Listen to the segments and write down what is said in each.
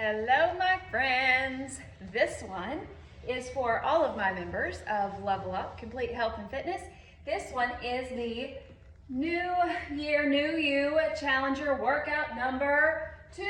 Hello, my friends. This one is for all of my members of Level Up Complete Health and Fitness. This one is the New Year, New You Challenger workout number 2.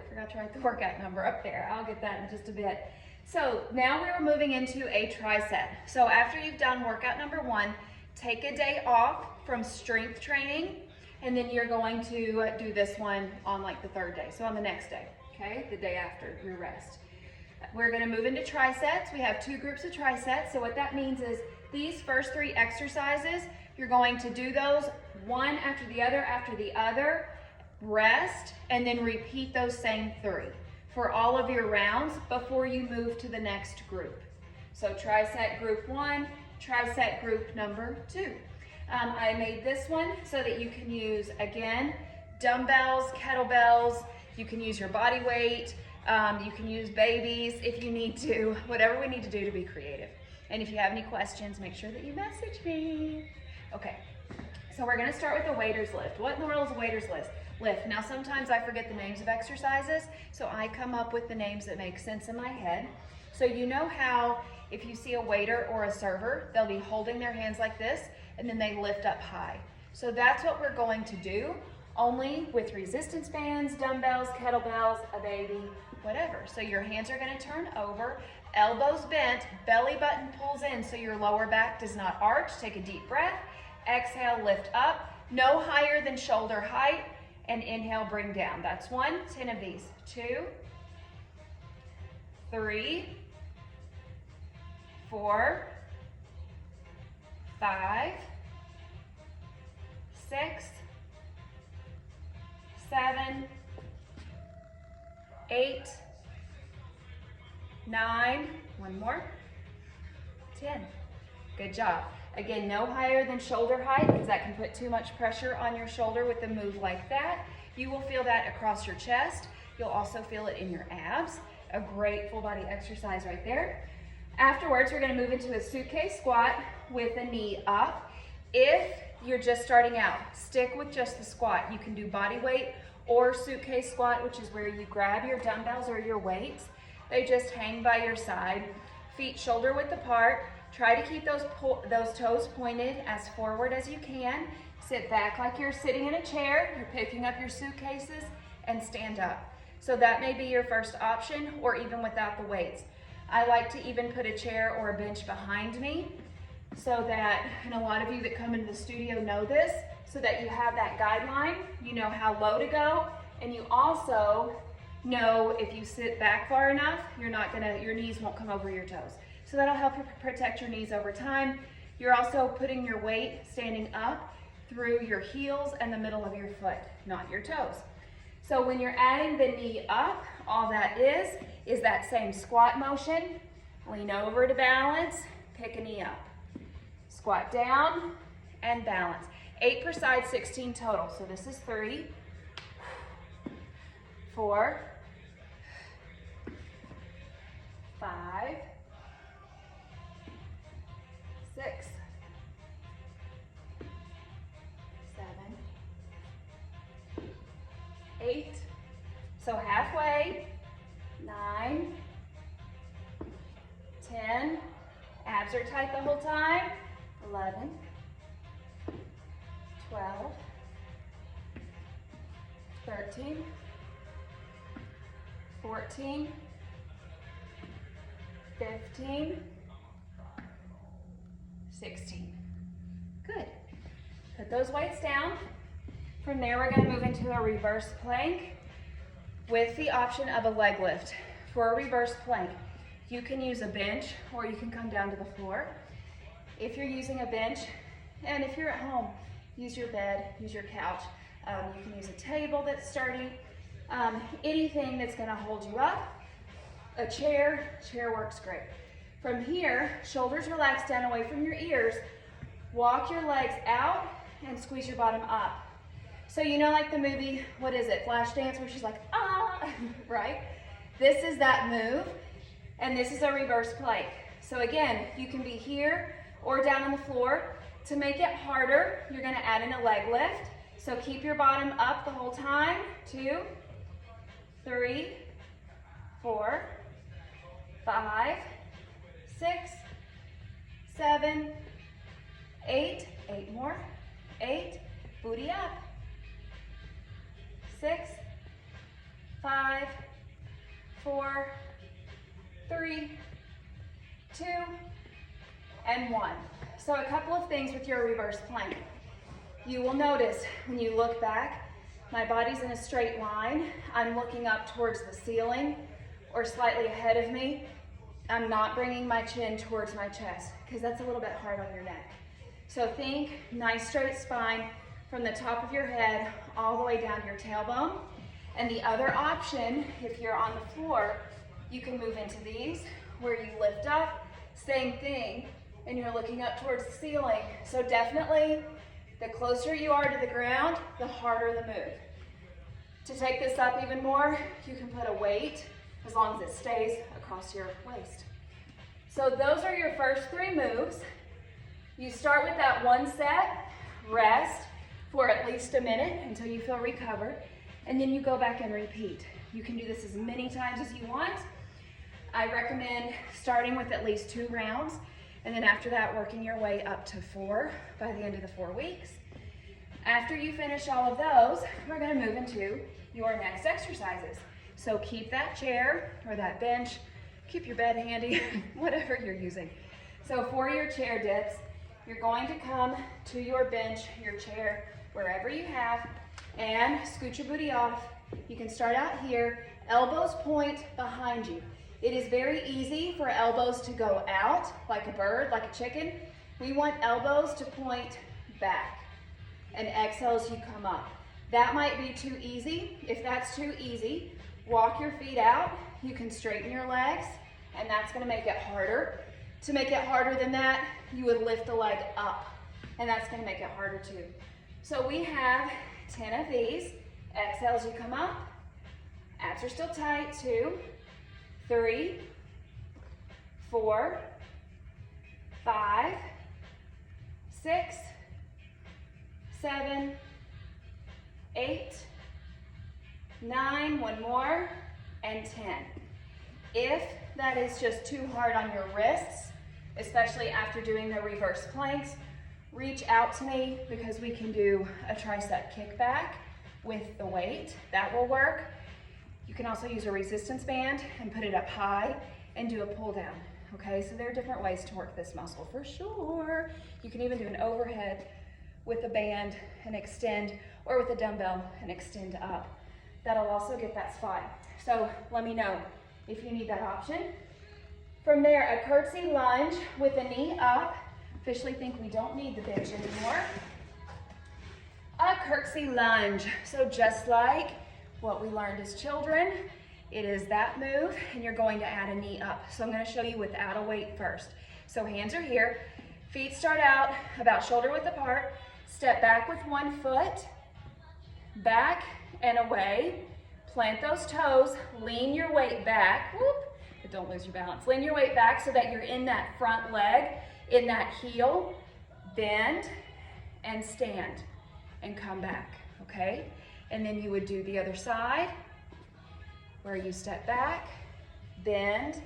Forgot to write the workout number up there. I'll get that in just a bit. So now we're moving into a tricep. So after you've done workout number 1, take a day off from strength training, and then you're going to do this one on like the 3rd day, so on the next day, okay? The day after your rest. We're gonna move into triceps. We have 2 groups of triceps, so what that means is these first 3 exercises, you're going to do those one after the other, rest, and then repeat those same 3 for all of your rounds before you move to the next group. So tricep group 1, tricep group number 2. I made this one so that you can use, again, dumbbells, kettlebells, you can use your body weight, you can use babies if you need to, whatever we need to do to be creative. And if you have any questions, make sure that you message me. Okay, so we're gonna start with the waiter's lift. What in the world is a waiter's lift? Now sometimes I forget the names of exercises, so I come up with the names that make sense in my head. So you know how if you see a waiter or a server, they'll be holding their hands like this, and then they lift up high. So that's what we're going to do, only with resistance bands, dumbbells, kettlebells, a baby, whatever. So your hands are gonna turn over, elbows bent, belly button pulls in so your lower back does not arch. Take a deep breath, exhale, lift up, no higher than shoulder height, and inhale, bring down. That's 1, 10 of these. 2, 3, 4, 5, 6, 7, 8, 9, one more, 10. Good job. Again, no higher than shoulder height because that can put too much pressure on your shoulder with a move like that. You will feel that across your chest. You'll also feel it in your abs. A great full body exercise right there. Afterwards, we're gonna move into a suitcase squat with a knee up. If you're just starting out, stick with just the squat. You can do body weight or suitcase squat, which is where you grab your dumbbells or your weights. They just hang by your side, feet shoulder width apart. Try to keep those toes pointed as forward as you can. Sit back like you're sitting in a chair. You're picking up your suitcases and stand up. So that may be your first option, or even without the weights. I like to even put a chair or a bench behind me so that, and a lot of you that come into the studio know this, so that you have that guideline, you know how low to go, and you also know if you sit back far enough, your knees won't come over your toes. So that'll help you protect your knees over time. You're also putting your weight standing up through your heels and the middle of your foot, not your toes. So when you're adding the knee up, all that is that same squat motion. Lean over to balance, pick a knee up. Squat down and balance. 8 per side, 16 total. So this is 3, 4, 5, 6, 7, 8, so halfway, 9, 10, abs are tight the whole time, 11, 12, 13, 14, 15, 16. Good. Put those weights down. From there, we're going to move into a reverse plank with the option of a leg lift. For a reverse plank, you can use a bench or you can come down to the floor. If you're using a bench, and if you're at home, use your bed, use your couch. You can use a table that's sturdy, anything that's going to hold you up. A chair works great. From here, shoulders relaxed down away from your ears. Walk your legs out and squeeze your bottom up. So you know, like the movie, what is it, Flashdance, where she's like, ah, right? This is that move, and this is a reverse plank. So again, you can be here or down on the floor. To make it harder, you're gonna add in a leg lift. So keep your bottom up the whole time. 2, 3, 4, 5, 6, 7, 8, 8 more, 8, booty up, 6, 5, 4, 3, 2, and 1. So a couple of things with your reverse plank. You will notice when you look back, my body's in a straight line. I'm looking up towards the ceiling or slightly ahead of me. I'm not bringing my chin towards my chest because that's a little bit hard on your neck. So think nice straight spine from the top of your head all the way down to your tailbone. And the other option, if you're on the floor, you can move into these where you lift up, same thing, and you're looking up towards the ceiling. So definitely, the closer you are to the ground, the harder the move. To take this up even more, you can put a weight as long as it stays across your waist. So those are your first 3 moves. You start with that 1 set, rest for at least a minute until you feel recovered, and then you go back and repeat. You can do this as many times as you want. I recommend starting with at least 2 rounds, and then after that, working your way up to 4 by the end of the 4 weeks. After you finish all of those, we're gonna move into your next exercises. So keep that chair or that bench, keep your bed handy, whatever you're using. So for your chair dips, you're going to come to your bench, your chair, wherever you have, and scoot your booty off. You can start out here, elbows point behind you. It is very easy for elbows to go out like a bird, like a chicken. We want elbows to point back, and exhale as you come up. That might be too easy. If that's too easy, walk your feet out. You can straighten your legs, and that's gonna make it harder. To make it harder than that, you would lift the leg up, and that's gonna make it harder too. So we have 10 of these. Exhale as you come up. Abs are still tight. 2, 3, 4, 5, 6, 7, 8, 9, 1 more, and 10. If that is just too hard on your wrists, especially after doing the reverse planks, reach out to me because we can do a tricep kickback with the weight. That will work. You can also use a resistance band and put it up high and do a pull down. Okay, so there are different ways to work this muscle for sure. You can even do an overhead with a band and extend, or with a dumbbell and extend up. That'll also get that spot. So let me know if you need that option. From there, a curtsy lunge with the knee up. Officially think we don't need the bench anymore. A curtsy lunge. So just like what we learned as children, it is that move, and you're going to add a knee up. So I'm gonna show you without a weight first. So hands are here, feet start out about shoulder width apart, step back with 1 foot, back and away, plant those toes, lean your weight back, whoop, but don't lose your balance. Lean your weight back so that you're in that front leg, in that heel, bend and stand and come back, okay? And then you would do the other side where you step back, bend,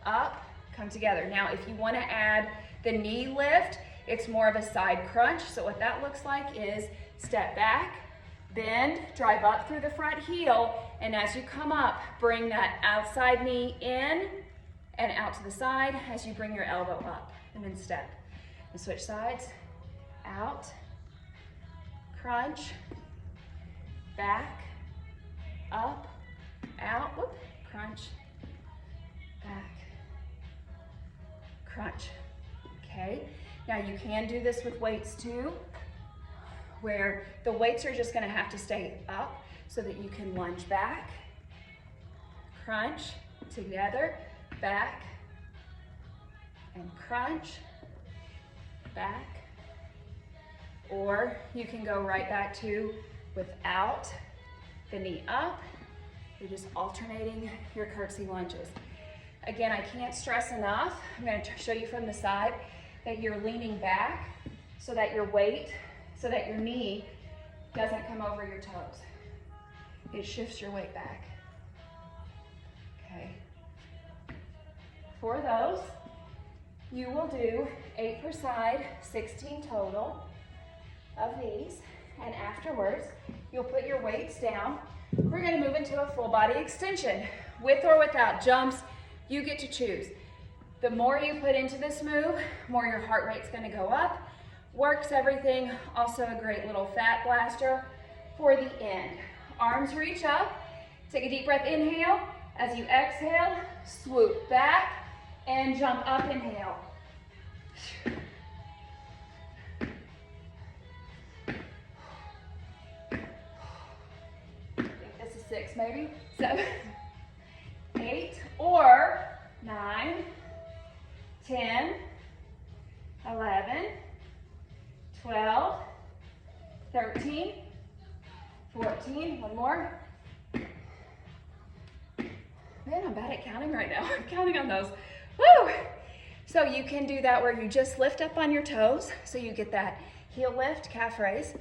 up, come together. Now, if you want to add the knee lift, it's more of a side crunch. So what that looks like is step back, bend, drive up through the front heel, and as you come up, bring that outside knee in and out to the side as you bring your elbow up, and then step. And switch sides, out, crunch, back, up, out, whoop, crunch, back, crunch. Okay, now you can do this with weights too, where the weights are just gonna have to stay up so that you can lunge back, crunch, together, back, and crunch, back. Or you can go right back to without the knee up. You're just alternating your curtsy lunges. Again, I can't stress enough, I'm going to show you from the side, that you're leaning back so that your weight, so that your knee doesn't come over your toes. It shifts your weight back. Okay. for those, you will do 8 per side, 16 total of these. And afterwards, you'll put your weights down. We're gonna move into a full body extension. With or without jumps, you get to choose. The more you put into this move, more your heart rate's gonna go up. Works everything. Also a great little fat blaster for the end. Arms reach up. Take a deep breath, inhale. As you exhale, swoop back and jump up, inhale. I think this is 6 maybe, 7, 8, or 9, 10, 11, 12, 13, 14, one more. Man, I'm bad at counting right now. I'm counting on those. Woo! So you can do that where you just lift up on your toes, so you get that heel lift, calf raise,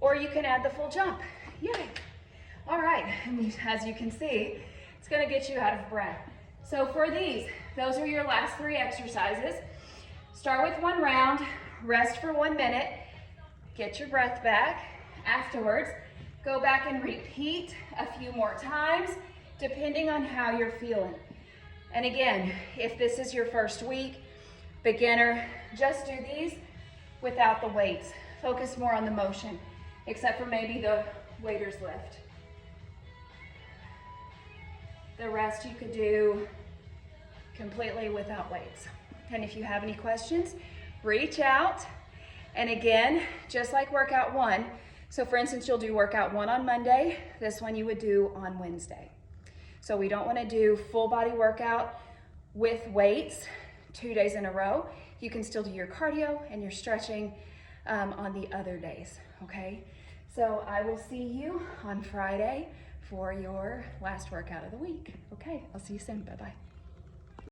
or you can add the full jump. Yay! All right, and as you can see, it's gonna get you out of breath. So for these, those are your last 3 exercises. Start with 1 round, rest for 1 minute, get your breath back. Afterwards, go back and repeat a few more times, depending on how you're feeling. And again, if this is your first week, beginner, just do these without the weights. Focus more on the motion, except for maybe the waiter's lift. The rest you could do completely without weights. And if you have any questions, reach out. And again, just like workout 1, so for instance, you'll do workout 1 on Monday, this one you would do on Wednesday. So we don't want to do full body workout with weights 2 days in a row. You can still do your cardio and your stretching on the other days, okay? So I will see you on Friday for your last workout of the week. Okay, I'll see you soon. Bye-bye.